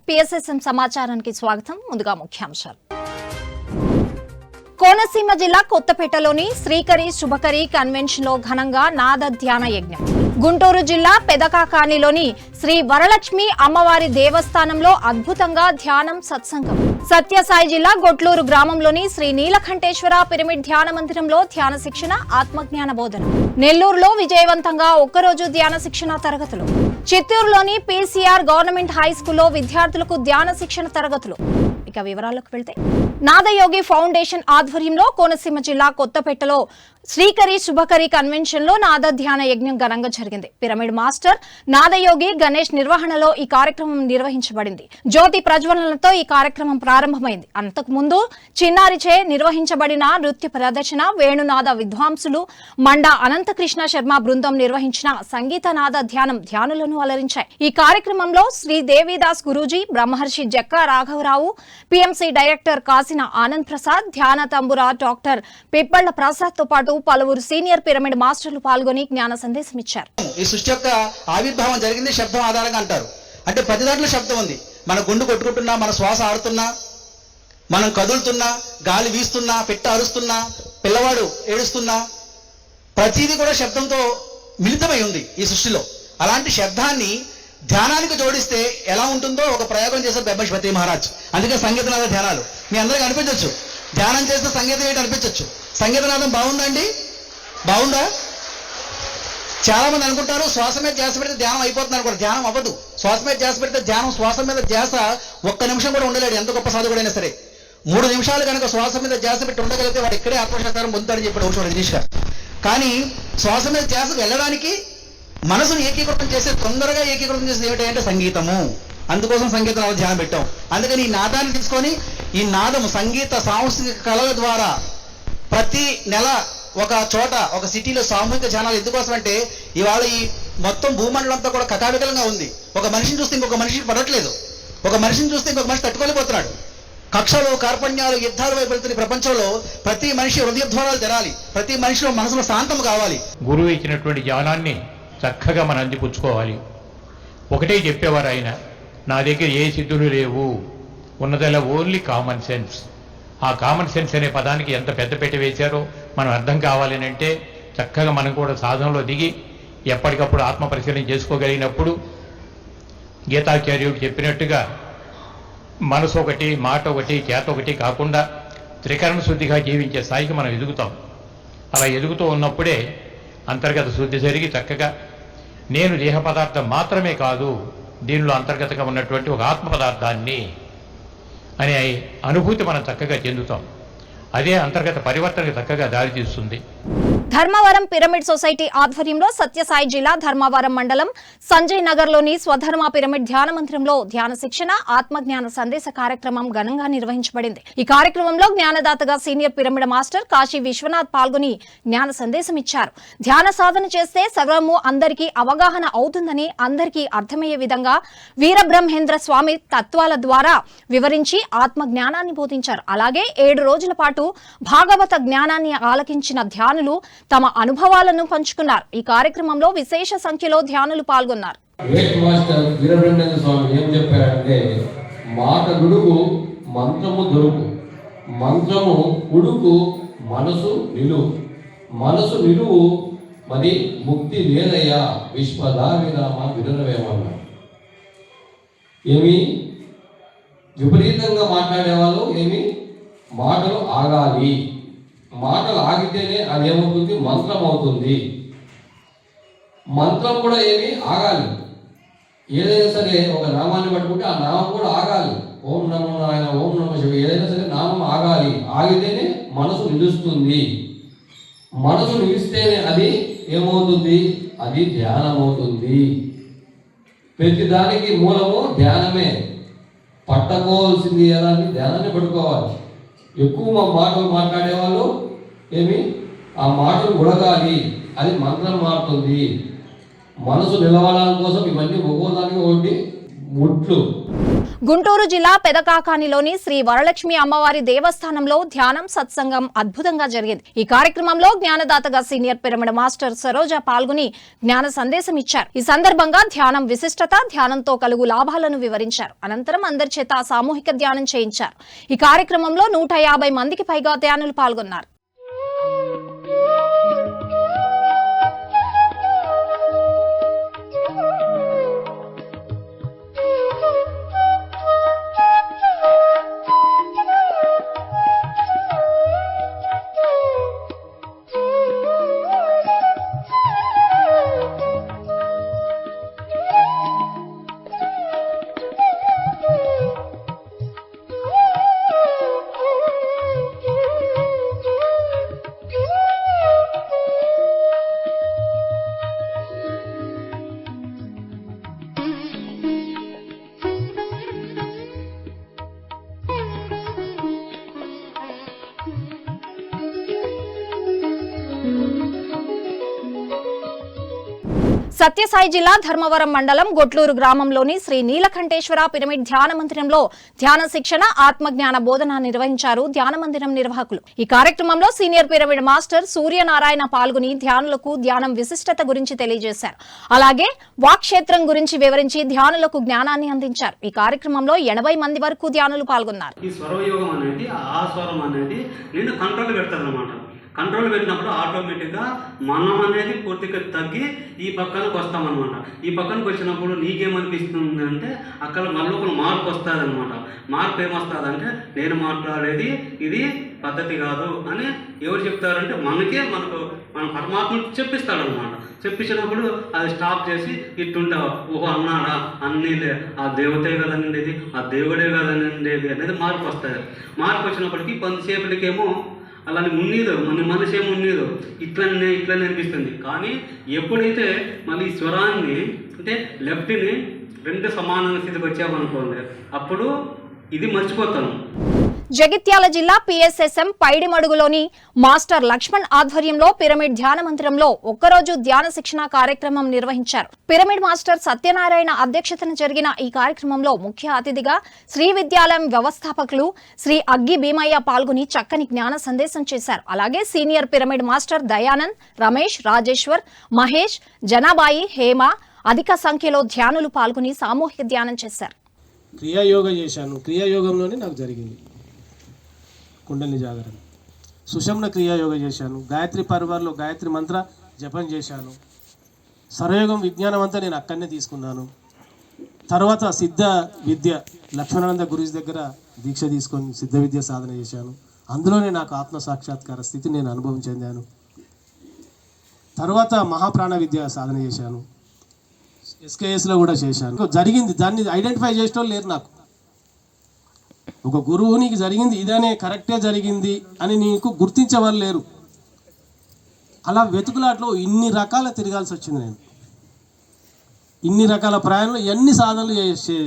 PSSM సమాచారానికి స్వాగతం. ముందుగా ముఖ్యాంశాలు. కోనసీమ జిల్లా కొత్తపేటలోని శ్రీకరి శుభకరి కన్వెన్షన్ లో ఘనంగా నాద ధ్యాన యజ్ఞం. గుంటూరు జిల్లా పెదకాకానిలోని శ్రీ వరలక్ష్మి అమ్మవారి దేవస్థానంలో అద్భుతంగా ధ్యానం సత్సంగం. సత్యసాయి జిల్లా గొట్లూరు గ్రామంలోని శ్రీ నీలకంఠేశ్వర పిరమిడ్ ధ్యాన మందిరంలో ధ్యాన శిక్షణ ఆత్మజ్ఞాన బోధన. నెల్లూరులో విజయవంతంగా ఒక్కరోజు ధ్యాన శిక్షణ తరగతులు. చిత్తూరులోని పీసీఆర్ గవర్నమెంట్ హై స్కూల్లో విద్యార్థులకు ధ్యాన శిక్షణ తరగతులు. ఇక వివరాల్లోకి వెళ్తే, నాదయోగి ఫౌండేషన్ ఆధ్వర్యంలో కోనసీమ జిల్లా కొత్తపేటలో శ్రీకరి శుభకరి కన్వెన్షన్ లో నాద ధ్యాన యజ్ఞం ఘనంగా జరిగింది. పిరమిడ్ మాస్టర్ నాదయోగి గణేష్ నిర్వహణలో ఈ కార్యక్రమం నిర్వహించబడింది. జ్యోతి ప్రజ్వలనతో ఈ కార్యక్రమం ప్రారంభమైంది. అంతకుముందు చిన్నారిచే నిర్వహించబడిన నృత్య ప్రదర్శన, వేణునాద విద్వాంసులు మండా అనంతకృష్ణ శర్మ బృందం నిర్వహించిన సంగీత నాద ధ్యానం ధ్యానులను అలరించాయి. ఈ కార్యక్రమంలో శ్రీ దేవిదాస్ గురూజీ, బ్రహ్మర్షి జక్కా రాఘవరావు, పిఎంసి డైరెక్టర్ కాసిన ఆనంద్ ప్రసాద్, ధ్యాన తంబురా డాక్టర్ పిప్పళ్ల ప్రసాద్ తో పాటు పలువురు సీనియర్ పిరమిడ్ మాస్టర్లు పాల్గొని జ్ఞాన సందేశం ఇచ్చారు. ఈ సృష్టి యొక్క ఆవిర్భావం జరిగింది శబ్దం ఆధారంగా అంటారు. అంటే ప్రతి దాంట్లో శబ్దం ఉంది. మన గుండు కొట్టుకుంటున్నా, మన శ్వాస ఆడుతున్నా, మనం కదులుతున్నా, గాలి వీస్తున్నా, పెట్ట అరుస్తున్నా, పిల్లవాడు ఏడుస్తున్నా, ప్రతిదీ కూడా శబ్దంతో మిళితమై ఉంది ఈ సృష్టిలో. అలాంటి శబ్దాన్ని ధ్యానానికి జోడిస్తే ఎలా ఉంటుందో ఒక ప్రయోగం చేశారు బ్రహ్మశ్వతి మహారాజ్. అందుకే సంగీతనాద ధ్యానాలు మీ అందరికీ అనిపించవచ్చు. ధ్యానం చేస్తే సంగీతం ఏంటి అనిపించవచ్చు. సంగీతనాదం బాగుందండి? బాగుందా? చాలా మంది అనుకుంటారు శ్వాస మీద ధ్యాస పెడితే ధ్యానం అయిపోతుంది అనుకోండి. ధ్యానం అవ్వదు. శ్వాస మీద ధ్యాస పెడితే ధ్యానం, శ్వాస మీద ధ్యాస ఒక్క నిమిషం కూడా ఉండలేడు, ఎంత గొప్ప సాధకుడైనా సరే. 3 నిమిషాలు కనుక శ్వాస మీద ధ్యాస పెట్టి ఉండగలిగితే వాడు ఇక్కడే ఆత్మసాకారం పొందుతాడని చెప్పాడు ఔషధ రజనీష్ గారు. కానీ శ్వాస మీద ధ్యాస వెళ్ళడానికి మనసును ఏకీకృతం చేసే, తొందరగా ఏకీకృతం చేసేది ఏమిటంటే సంగీతము. అందుకోసం సంగీతం ధ్యానం పెట్టాం. అందుకని ఈ నాదాన్ని తీసుకొని, ఈ నాదము సంగీత సాంస్కృతిక కళల ద్వారా ప్రతి నెల ఒక చోట, ఒక సిటీలో సామూహిక ధ్యానాలు. ఎందుకోసం అంటే ఇవాళ ఈ మొత్తం భూమండలం అంతా కూడా కకావికలంగా ఉంది. ఒక మనిషిని చూస్తే ఇంకొక మనిషికి పడట్లేదు, ఒక మనిషిని చూస్తే ఇంకొక మనిషి తట్టుకోలేకపోతున్నాడు. కక్షలు, కార్పణ్యాలు, యుద్ధాలు వైపు వెళ్తున్న ప్రపంచంలో ప్రతి మనిషి హృదయధ్వారాలు తెరాలి, ప్రతి మనిషిలో మనసులో శాంతం కావాలి. గురువు ఇచ్చినటువంటి జ్ఞానాన్ని చక్కగా మనం అందిపుచ్చుకోవాలి. ఒకటే చెప్పేవారు ఆయన, నా దగ్గర ఏ సిద్ధులు లేవు, ఉన్నదల్లా ఓన్లీ కామన్ సెన్స్. ఆ కామన్ సెన్స్ అనే పదానికి ఎంత పెద్దపీట వేశారో మనం అర్థం కావాలి అంటే చక్కగా మనం కూడా సాధనలో దిగి ఎప్పటికప్పుడు ఆత్మ పరిశీలన చేసుకోగలిగినప్పుడు గీతాచార్యుడు చెప్పినట్టుగా మనసు ఒకటి, మాట ఒకటి, చేత ఒకటి కాకుండా త్రికరణ శుద్ధిగా జీవించే స్థాయికి మనం ఎదుగుతాం. అలా ఎదుగుతూ ఉన్నప్పుడే అంతర్గత శుద్ధి జరిగి చక్కగా నేను దేహ పదార్థం మాత్రమే కాదు, దీనిలో అంతర్గతంగా ఉన్నటువంటి ఒక ఆత్మ పదార్థాన్ని అనే అనుభూతి మనం చక్కగా చెందుతాం. అదే అంతర్గత పరివర్తనకు చక్కగా దారితీస్తుంది. ధర్మవరం పిరమిడ్ సొసైటీ ఆధ్వర్యంలో సత్యసాయి జిల్లా ధర్మవరం మండలం సంజయ్ నగర్ లోని స్వధర్మ పిరమిడ్ ధ్యాన మందిరంలో ధ్యాన శిక్షణ ఆత్మజ్ఞాన సందేశ కార్యక్రమం ఘనంగా నిర్వహించబడింది. ఈ కార్యక్రమంలో జ్ఞానదాతగా senior pyramid master Kashi Vishwanath పాల్గొని జ్ఞాన సందేశం ఇచ్చారు. ధ్యాన సాధన చేస్తే సర్వము అందరికీ అవగాహన అవుతుందని, అందరికీ అర్థమయ్యే విధంగా వీరబ్రహ్మేంద్ర స్వామి తత్వాల ద్వారా వివరించి ఆత్మ జ్ఞానాన్ని బోధించారు. అలాగే 7 రోజుల పాటు భాగవత జ్ఞానాన్ని ఆలకించిన ధ్యానులు తమ అనుభవాలను పంచుకున్నారు. ఈ కార్యక్రమంలో విశేష సంఖ్యలో ధ్యానులు పాల్గొన్నారు. వీరబ్రహ్మేంద్ర స్వామి ఏం చెప్పారంటే, మాట నుడుగు మంత్రము దొరుకు, మంత్రము ఉడుకు మనసు నిలువు, మనసు నిలువు మరి ముక్తి లేదయ్యా విశ్వదావిరామ విరవేమన్నా. ఏమి విపరీతంగా మాట్లాడేవాళ్ళు, ఏమి మాటలు ఆగాలి, మాటలు ఆగితేనే అది ఏమవుతుంది, మంత్రం అవుతుంది. మంత్రం కూడా ఏమి ఆగాలి. ఏదైనా సరే ఒక నామాన్ని పట్టుకుంటే ఆ నామం కూడా ఆగాలి. ఓం నమో నారాయణ, ఓం నమో శివ, ఏదైనా సరే నామం ఆగాలి. ఆగితేనే మనసు నిలుస్తుంది. మనసు నిలిస్తేనే అది ఏమవుతుంది, అది ధ్యానం అవుతుంది. ప్రతి దానికి మూలము ధ్యానమే. పట్టుకోవాల్సింది ఎలా అని ధ్యానాన్ని పట్టుకోవాలి. ఎక్కువ మాటలు మాట్లాడేవాళ్ళు ఏమి ఆ మాటలు ఉడగాలి, అది మంత్రం మారుతుంది. మనసు నిలవడం కోసం ఇవన్నీ ఒక్కోదానికి ఒకటి ముట్లు. గుంటూరు జిల్లా పెదకాకానిలోని శ్రీ వరలక్ష్మి అమ్మవారి దేవస్థానంలో ధ్యానం సత్సంగం అద్భుతంగా జరిగింది. ఈ కార్యక్రమంలో జ్ఞానదాతగా సీనియర్ పిరమిడ్ మాస్టర్ సరోజ పాల్గొని జ్ఞాన సందేశం ఇచ్చారు. ఈ సందర్భంగా ధ్యానం విశిష్టత, ధ్యానంతో కలుగు లాభాలను వివరించారు. అనంతరం అందరి చేత సామూహిక ధ్యానం చేయించారు. ఈ కార్యక్రమంలో 150 మందికి పైగా ధ్యానులు పాల్గొన్నారు. సత్యసాయి జిల్లా ధర్మవరం మండలం గొట్లూరు గ్రామంలోని శ్రీ నీలకంఠేశ్వర పిరమిడ్ ధ్యాన మందిరంలో ధ్యాన శిక్షణ, ఆత్మజ్ఞాన బోధన నిర్వహించారు ధ్యాన మందిరం నిర్వాహకులు. ఈ కార్యక్రమంలో సీనియర్ పిరమిడ్ మాస్టర్ సూర్యనారాయణ పాల్గొని ధ్యానులకు ధ్యానం విశిష్టత గురించి తెలియజేశారు. అలాగే వాక్క్షేత్రం గురించి వివరించి ధ్యానులకు జ్ఞానాన్ని అందించారు. ఈ కార్యక్రమంలో 80 మంది వరకు ధ్యానులు పాల్గొన్నారు. ఈ స్వరయోగం అనేది ఆ స్వరం అనేది నేను కంట్రోల్ పెడతాను అనమాట. కంట్రోల్ పెట్టినప్పుడు ఆటోమేటిక్గా మనం అనేది పూర్తిగా తగ్గి ఈ పక్కనకు వస్తామన్నమాట. ఈ పక్కనకు వచ్చినప్పుడు నీకేమనిపిస్తుంది అంటే అక్కడ మనలోపల మార్పు వస్తుంది అనమాట. మార్పు ఏమొస్తుందంటే నేను మాట్లాడేది ఇది పద్ధతి కాదు అని ఎవరు చెప్తారంటే మనకు మన పరమాత్మ చెప్పిస్తాడనమాట. చెప్పించినప్పుడు అది స్టాప్ చేసి ఇట్టుంటావు, ఓహో అన్నాడా, అన్నీలే ఆ దేవతే కదనండేది, ఆ దేవుడే కదనండేది అనేది మార్పు వస్తుంది. మార్పు వచ్చినప్పటికీ కొంతసేపటికేమో అలానే ఉన్నీదు మన మనసు ఏమి ఉన్నీదు ఇట్లనే అనిపిస్తుంది. కానీ ఎప్పుడైతే మళ్ళీ స్వరాన్ని అంటే లెఫ్ట్ని 2 సమాన స్థితికి వచ్చామనుకోండి, అప్పుడు ఇది మర్చిపోతాను. జగిత్యాల జిల్లా PSSM పైడిమడుగులోని మాస్టర్ లక్ష్మణ్ ఆధ్వర్యంలో పిరమిడ్ ధ్యాన మందిరంలో ఒక్కరోజు ధ్యాన శిక్షణ కార్యక్రమం నిర్వహించారు. పిరమిడ్ మాస్టర్ సత్యనారాయణ అధ్యక్షతన జరిగిన ఈ కార్యక్రమంలో ముఖ్య అతిథిగా శ్రీ విద్యాలయం వ్యవస్థాపకులు శ్రీ అగ్గి భీమయ్య పాల్గొని చక్కని జ్ఞాన సందేశం చేశారు. అలాగే senior pyramid master Dayanand, Ramesh, Rajeshwar, Mahesh, Janabai, Hema అధిక సంఖ్యలో ధ్యానులు పాల్గొని సామూహిక ధ్యానం చేశారు. క్రియాయోగ చేశాను. క్రియాయోగంలోనే నాకు జరిగింది కుండలిని జాగరణ. సుషమ్న క్రియాయోగ చేశాను. గాయత్రి పరివార్లో గాయత్రి మంత్ర జపం చేశాను. సర్వయోగం విజ్ఞానం అంతా నేను అక్కడనే తీసుకున్నాను. తర్వాత సిద్ధ విద్య లక్ష్మణానంద గురుజీ దగ్గర దీక్ష తీసుకొని సిద్ధ విద్య సాధన చేశాను. అందులోనే నాకు ఆత్మ సాక్షాత్కార స్థితి నేను అనుభవం చెందాను. తర్వాత మహాప్రాణ విద్య సాధన చేశాను. SKSలో కూడా చేశాను. జరిగింది, దాన్ని ఐడెంటిఫై చేసేటోళ్ళు లేరు. నాకు ఒక గురువు నీకు జరిగింది ఇదనే కరెక్టే జరిగింది అని నీకు గుర్తించేవాళ్ళు లేరు. అలా వెతుకులాట్లో ఇన్ని రకాల తిరగాల్సి వచ్చింది. నేను ఇన్ని రకాల ప్రయాణాలు ఎన్ని సాధనలు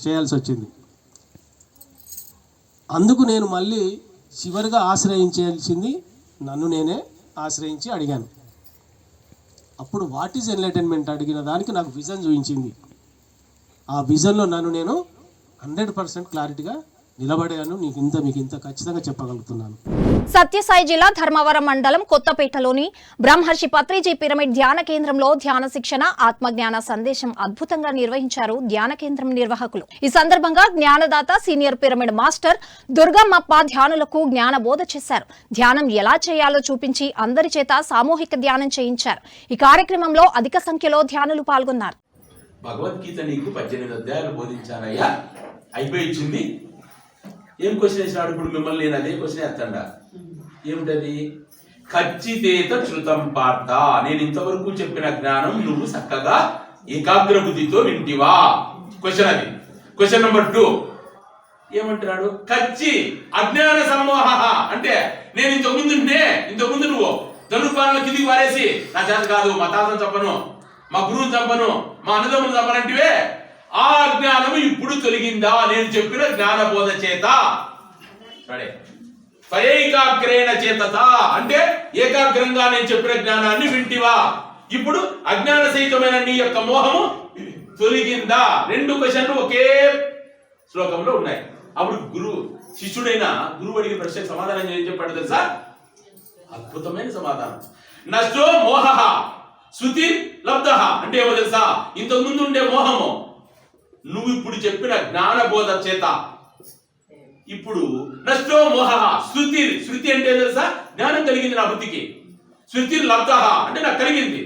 చేయాల్సి వచ్చింది. అందుకు నేను మళ్ళీ చివరిగా ఆశ్రయించాల్సింది నన్ను నేనే ఆశ్రయించి అడిగాను. అప్పుడు వాట్ ఈజ్ ఎన్లైటన్మెంట్ అడిగిన దానికి నాకు విజన్ చూపించింది. ఆ విజన్లో నన్ను నేను 100% క్లారిటీగా నిలబడాను. మీకు ఇంత ఖచ్చితంగా చెప్పగలుగుతున్నాను. సత్యసాయి జిల్లా ధర్మవరం మండలం కొత్తపేటలోని బ్రహ్మర్షి పత్రిజీ పిరమిడ్ ధ్యాన కేంద్రంలో ధ్యాన శిక్షణ, ఆత్మజ్ఞాన సందేశం అద్భుతంగా నిర్వహించారు ధ్యాన కేంద్రం నిర్వాహకులు. ఈ సందర్భంగా జ్ఞానదాత సీనియర్ పిరమిడ్ మాస్టర్ దుర్గమ్మప్ప ధ్యానులకు జ్ఞాన బోధ చేశారు. ధ్యానం ఎలా చేయాలో చూపించి అందరి చేత సామూహిక ధ్యానం చేయించారు. ఈ కార్యక్రమంలో అధిక సంఖ్యలో ధ్యానులు పాల్గొన్నారు. భగవద్గీత నీకు 18 అధ్యాయాలు బోధించానయ్యా, అయిపోయింది. ఏం క్వశ్చన్ వేసినాడు ఇప్పుడు మిమ్మల్ని? నేను అదే క్వశ్చన్ వేస్తాడా. ఏమిటది? ఖచ్చితేత శృతం పార్థ, నేను ఇంతవరకు చెప్పిన జ్ఞానం నువ్వు చక్కగా ఏకాగ్ర బుద్ధితో వింటివా? క్వశ్చన్ అది. క్వశ్చన్ నెంబర్ 2 ఏమంటున్నాడు? ఖచ్చి అజ్ఞాన సమూహ అంటే నేను ఇంతకుముందు నువ్వు ధనుపాలను కిందికి పారేసి నా చేత కాదు, మా తాతను చంపను, మా గురువుని చంపను, మా అన్నదమ్ములు చంపనంటివే, ఆ జ్ఞానము ఇప్పుడు తొలగిందా నేను చెప్పిన జ్ఞాన బోధ చేత? సరే, పరైకాగ్రేణ చేతత అంటే ఏకాగ్రంగా నేను చెప్పిన జ్ఞానాన్ని వింటివా? ఇప్పుడు అజ్ఞాన సహితమైన నీ యొక్క మోహము తొలగిందా? 2 క్వశ్చన్లు ఒకే శ్లోకంలో ఉన్నాయి. అప్పుడు శిష్యుడైన గురువు అడిగిన ప్రశ్నకు సమాధానం ఏం చెప్పాడు తెలుసా? అద్భుతమైన సమాధానం. నష్టో మోహ శృతి లబ్ధ అంటే ఏమో తెలుసా? ఇంతకు ముందు ఉండే మోహము నువ్వు ఇప్పుడు చెప్పిన జ్ఞానబోధ చేత ఇప్పుడు నష్టో మోహ శృతి అంటే తెలుసా? జ్ఞానం కలిగింది నా బుద్ధికి. శృతి లబ్ధ అంటే నాకు కలిగింది.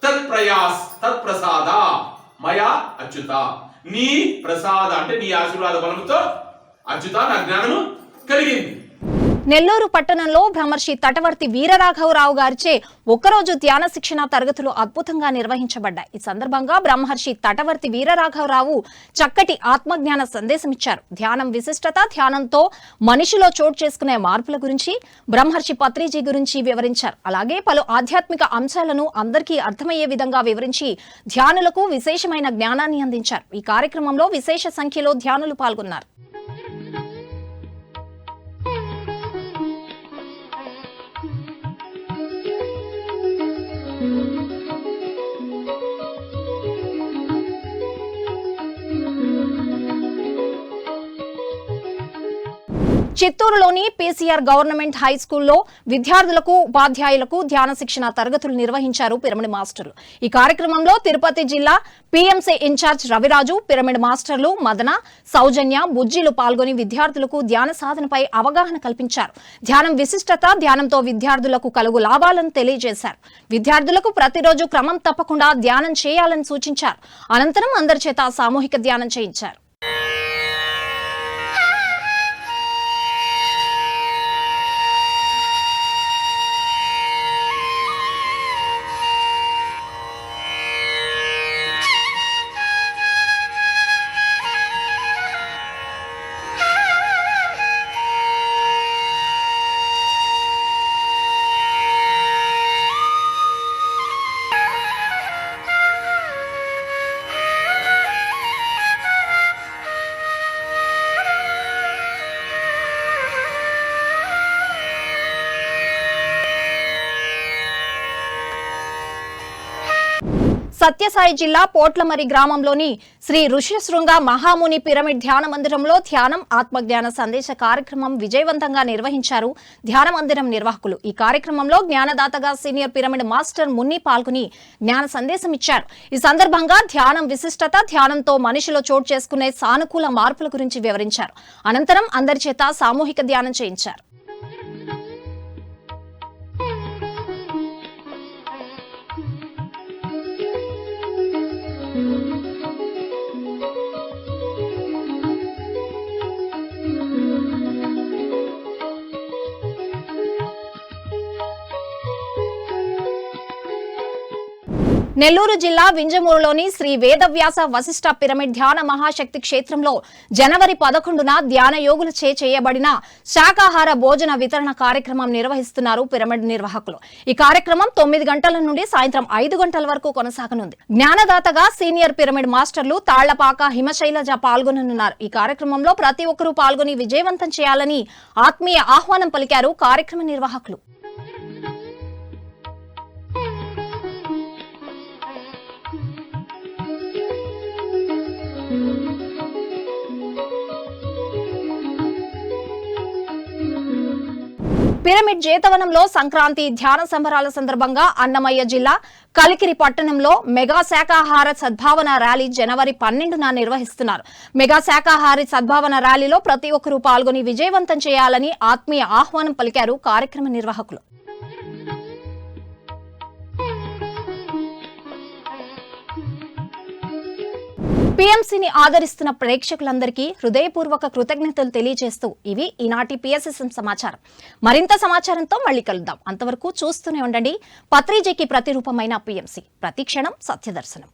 తత్ప్రసాద మయా అచ్యుత, నీ ప్రసాద అంటే నీ ఆశీర్వాద బలముతో అచ్యుత నా జ్ఞానము కలిగింది. నెల్లూరు పట్టణంలో బ్రహ్మర్షి తటవర్తి వీరరాఘవరావు గారిచే ఒక్కరోజు ధ్యాన శిక్షణ తరగతులు అద్భుతంగా నిర్వహించబడ్డాయి. ఈ సందర్భంగా బ్రహ్మర్షి తటవర్తి వీరరాఘవరావు చక్కటి ఆత్మజ్ఞాన సందేశమిచ్చారు. ధ్యానం విశిష్టత, ధ్యానంతో మనిషిలో చోటు చేసుకునే మార్పుల గురించి, బ్రహ్మర్షి పత్రిజీ గురించి వివరించారు. అలాగే పలు ఆధ్యాత్మిక అంశాలను అందరికీ అర్థమయ్యే విధంగా వివరించి ధ్యానులకు విశేషమైన జ్ఞానాన్ని అందించారు. ఈ కార్యక్రమంలో విశేష సంఖ్యలో ధ్యానులు పాల్గొన్నారు. చిత్తూరులోని పీసీఆర్ గవర్నమెంట్ హై స్కూల్లో విద్యార్థులకు, ఉపాధ్యాయులకు ధ్యాన శిక్షణ తరగతులు నిర్వహించారు పిరమిడ్ మాస్టర్లు. ఈ కార్యక్రమంలో తిరుపతి జిల్లా పీఎంసీ ఇన్ఛార్జ్ రవిరాజు, పిరమిడ్ మాస్టర్లు మదన, సౌజన్య, బుజ్జిలు పాల్గొని విద్యార్థులకు ధ్యాన సాధనపై అవగాహన కల్పించారు. ధ్యానం విశిష్టత, ధ్యానంతో విద్యార్థులకు కలుగు లాభాలను తెలియజేశారు. విద్యార్థులకు ప్రతిరోజు క్రమం తప్పకుండా ధ్యానం చేయాలని సూచించారు. అనంతరం అందరి చేత సామూహిక ధ్యానం చేయించారు. సత్యసాయి జిల్లా పోట్లమరి గ్రామంలోని శ్రీ ఋష్యశృంగ మహాముని పిరమిడ్ ధ్యాన మందిరంలో ధ్యానం, ఆత్మజ్ఞాన సందేశ కార్యక్రమం విజయవంతంగా నిర్వహించారు ధ్యాన మందిరం నిర్వాహకులు. ఈ కార్యక్రమంలో జ్ఞానదాతగా సీనియర్ పిరమిడ్ మాస్టర్ మున్ని పాల్గొని జ్ఞాన సందేశం ఇచ్చారు. ఈ సందర్భంగా ధ్యానం విశిష్టత, ధ్యానంతో మనిషిలో చోటు చేసుకునే సానుకూల మార్పుల గురించి వివరించారు. అనంతరం అందరి చేత సామూహిక ధ్యానం చేయించారు. నెల్లూరు జిల్లా వింజమూరులోని శ్రీ వేదవ్యాస వశిష్ఠ పిరమిడ్ ధ్యాన మహాశక్తి క్షేత్రంలో జనవరి 11న ధ్యాన యోగులచే చేయబడిన శాకాహార భోజన వితరణ కార్యక్రమం నిర్వహిస్తున్నారు పిరమిడ్ నిర్వాహకులు. ఈ కార్యక్రమం 9 గంటల నుండి సాయంత్రం 5 గంటల వరకు కొనసాగనుంది. జ్ఞానదాతగా సీనియర్ పిరమిడ్ మాస్టర్లు తాళ్లపాక హిమశైలజ పాల్గొననున్నారు. ఈ కార్యక్రమంలో ప్రతి ఒక్కరూ పాల్గొని విజయవంతం చేయాలని ఆత్మీయ ఆహ్వానం పలికారు కార్యక్రమ నిర్వాహకులు. పిరమిడ్ జేతవనంలో సంక్రాంతి ధ్యాన సంబరాల సందర్భంగా అన్నమయ్య జిల్లా కలికిరి పట్టణంలో మెగా శాకాహార సద్భావన ర్యాలీ జనవరి 12న నిర్వహిస్తున్నారు. మెగా శాకాహారి సద్భావన ర్యాలీలో ప్రతి ఒక్కరూ పాల్గొని విజయవంతం చేయాలని ఆత్మీయ ఆహ్వానం పలికారు కార్యక్రమ నిర్వాహకులు. పీఎంసీని ఆదరిస్తున్న ప్రేక్షకులందరికీ హృదయపూర్వక కృతజ్ఞతలు తెలియజేస్తూ ఇవి ఈనాటి పిఎస్ఎస్ఎం సమాచారం. మరింత సమాచారంతో మళ్ళీ కలుద్దాం. అంతవరకు చూస్తూనే ఉండండి పత్రిజీకి ప్రతిరూపమైన పీఎంసీ, ప్రతి క్షణం సత్యదర్శనం.